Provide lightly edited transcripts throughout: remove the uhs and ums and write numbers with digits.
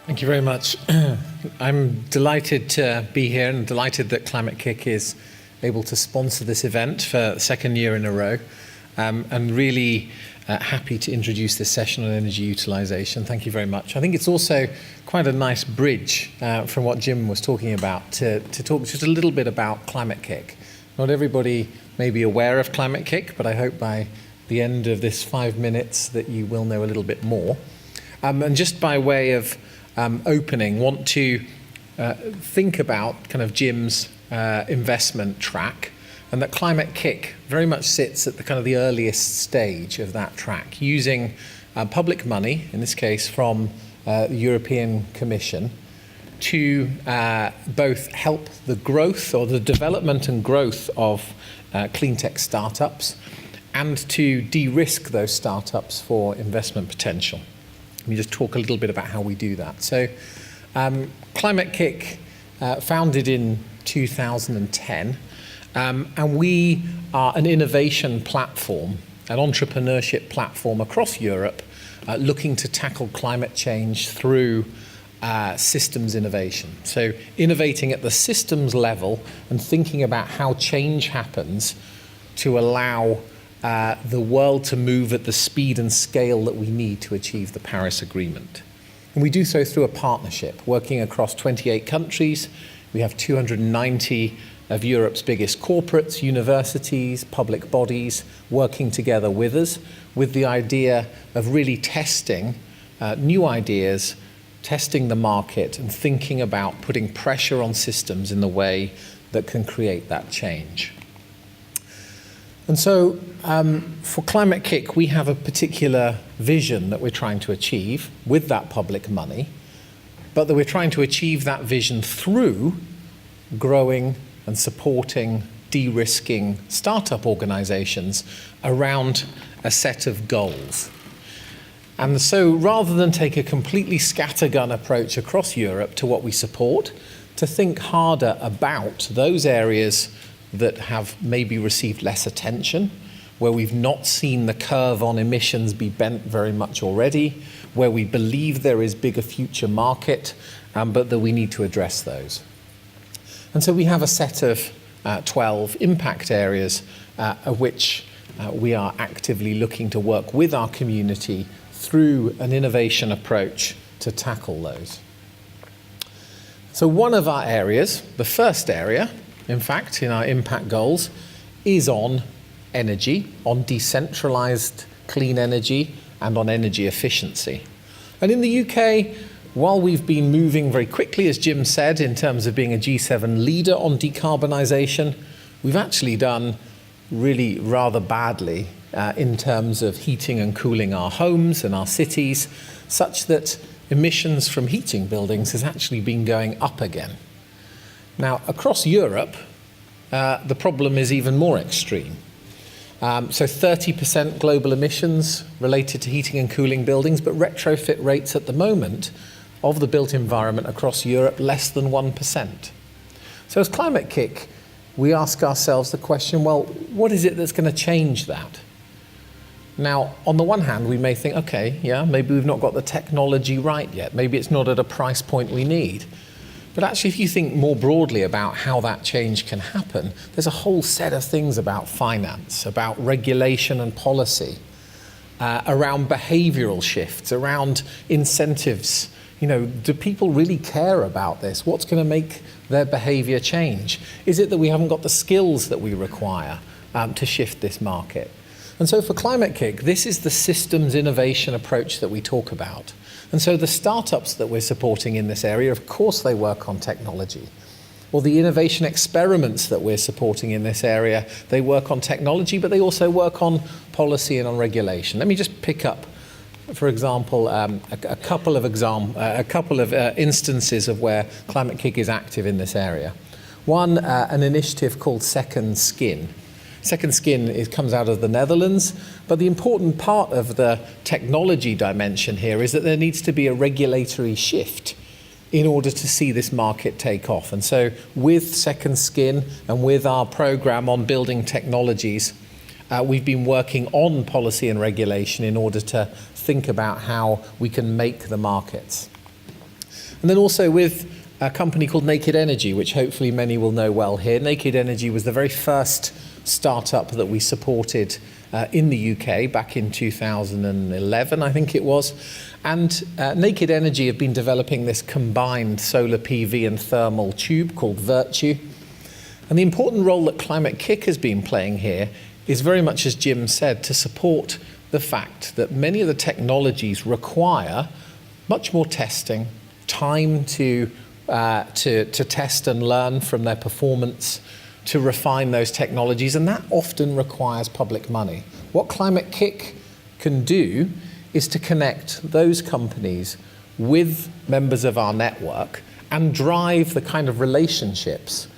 Thank you very much. I'm delighted to be here and delighted that Climate KIC is able to sponsor this event for the second year in a row. And really happy to introduce this session on energy utilization. Thank you very much. I think it's also quite a nice bridge from what Jim was talking about to talk just a little bit about Climate KIC. Not everybody may be aware of Climate KIC, but I hope by the end of this 5 minutes that you will know a little bit more. And just by way of opening, want to think about kind of Jim's investment track, and that Climate KIC very much sits at the kind of the earliest stage of that track, using public money, in this case from the European Commission, to both help the growth or the development and growth of clean tech startups, and to de-risk those startups for investment potential. Let me just talk a little bit about how we do that. So Climate KIC, founded in 2010, and we are an innovation platform, an entrepreneurship platform across Europe, looking to tackle climate change through systems innovation. So innovating at the systems level and thinking about how change happens to allow the world to move at the speed and scale that we need to achieve the Paris Agreement. And we do so through a partnership, working across 28 countries. We have 290 of Europe's biggest corporates, universities, public bodies, working together with us, with the idea of really testing new ideas, testing the market, and thinking about putting pressure on systems in the way that can create that change. And so for Climate KIC, we have a particular vision that we're trying to achieve with that public money, but that we're trying to achieve that vision through growing and supporting, de-risking startup organizations around a set of goals. And so rather than take a completely scattergun approach across Europe to what we support, to think harder about those areas that have maybe received less attention, where we've not seen the curve on emissions be bent very much already, where we believe there is bigger future market, but that we need to address those. And so we have a set of 12 impact areas of which we are actively looking to work with our community through an innovation approach to tackle those. So one of our areas, the first area, in fact, in our impact goals, is on energy, on decentralized clean energy, and on energy efficiency. And in the UK, while we've been moving very quickly, as Jim said, in terms of being a G7 leader on decarbonisation, we've actually done really rather badly in terms of heating and cooling our homes and our cities, such that emissions from heating buildings has actually been going up again. Now, across Europe, the problem is even more extreme. So 30% global emissions related to heating and cooling buildings, but retrofit rates at the moment of the built environment across Europe, less than 1%. So as Climate KIC, we ask ourselves the question, well, what is it that's going to change that? Now, on the one hand, we may think, okay, yeah, maybe we've not got the technology right yet. Maybe it's not at a price point we need. But actually, if you think more broadly about how that change can happen, there's a whole set of things about finance, about regulation and policy, around behavioral shifts, around incentives. You know, do people really care about this? What's going to make their behavior change? Is it that we haven't got the skills that we require to shift this market? And so for Climate KIC, this is the systems innovation approach that we talk about. And so the startups that we're supporting in this area, of course they work on technology. Or the innovation experiments that we're supporting in this area, they work on technology, but they also work on policy and on regulation. Let me just pick up, for example, a couple of instances of where Climate KIC is active in this area. One, an initiative called Second Skin. Second Skin comes out of the Netherlands, but the important part of the technology dimension here is that there needs to be a regulatory shift in order to see this market take off. And so with Second Skin and with our program on building technologies, we've been working on policy and regulation in order to think about how we can make the markets. And then also with a company called Naked Energy, which hopefully many will know well here. Naked Energy was the very first startup that we supported in the UK back in 2011, I think it was. And Naked Energy have been developing this combined solar PV and thermal tube called Virtue. And the important role that Climate KIC has been playing here is very much, as Jim said, to support the fact that many of the technologies require much more testing, time to test and learn from their performance, to refine those technologies, and that often requires public money. What Climate KIC can do is to connect those companies with members of our network and drive the kind of relationships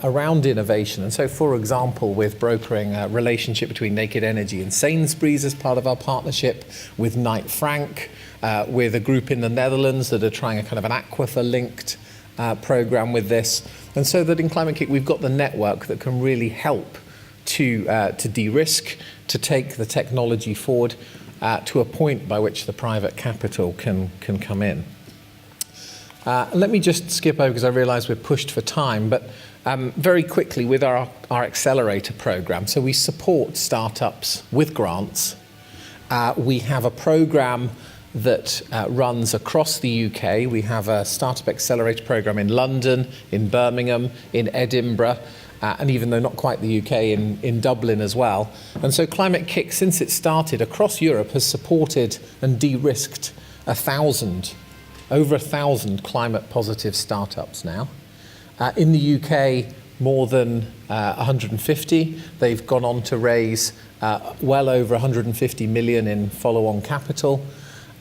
around innovation. And so, for example, with brokering a relationship between Naked Energy and Sainsbury's as part of our partnership, with Knight Frank, with a group in the Netherlands that are trying a kind of an aquifer-linked program with this. And so that in Climate KIC, we've got the network that can really help to de-risk, to take the technology forward to a point by which the private capital can come in. Let me just skip over, because I realise we're pushed for time, but very quickly with our accelerator program. So we support startups with grants. We have a program that runs across the UK. We have a startup accelerator program in London, in Birmingham, in Edinburgh, and even though not quite the UK, in Dublin as well. And so Climate KIC, since it started across Europe, has supported and de-risked over 1,000 climate positive startups now. In the UK, more than 150. They've gone on to raise well over 150 million in follow-on capital,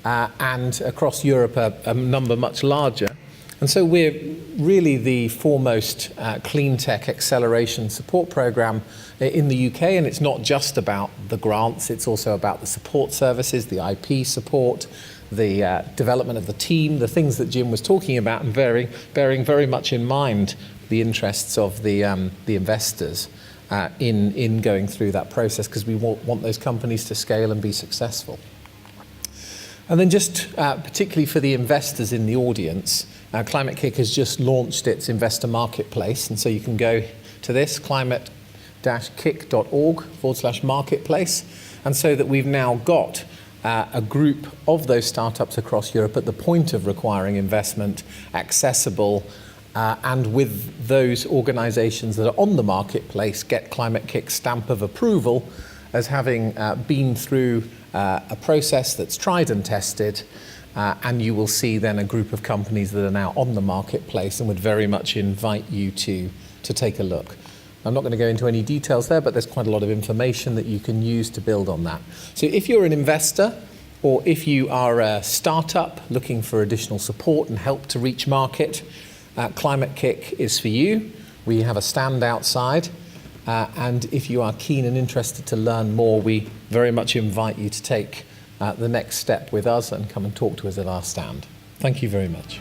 and across Europe a number much larger. And so we're really the foremost clean tech acceleration support program in the UK, and it's not just about the grants, it's also about the support services, the IP support, the development of the team, the things that Jim was talking about, and bearing very much in mind the interests of the investors in going through that process, because we want those companies to scale and be successful. And then just particularly for the investors in the audience, Climate KIC has just launched its investor marketplace, and so you can go to this, climate-kic.org/marketplace, and so that we've now got a group of those startups across Europe at the point of requiring investment, accessible, and with those organisations that are on the marketplace get Climate KIC's stamp of approval as having been through a process that's tried and tested, and you will see then a group of companies that are now on the marketplace, and would very much invite you to take a look. I'm not going to go into any details there, but there's quite a lot of information that you can use to build on that. So if you're an investor, or if you are a startup looking for additional support and help to reach market, Climate KIC is for you. We have a stand outside, and if you are keen and interested to learn more, we very much invite you to take the next step with us and come and talk to us at our stand. Thank you very much.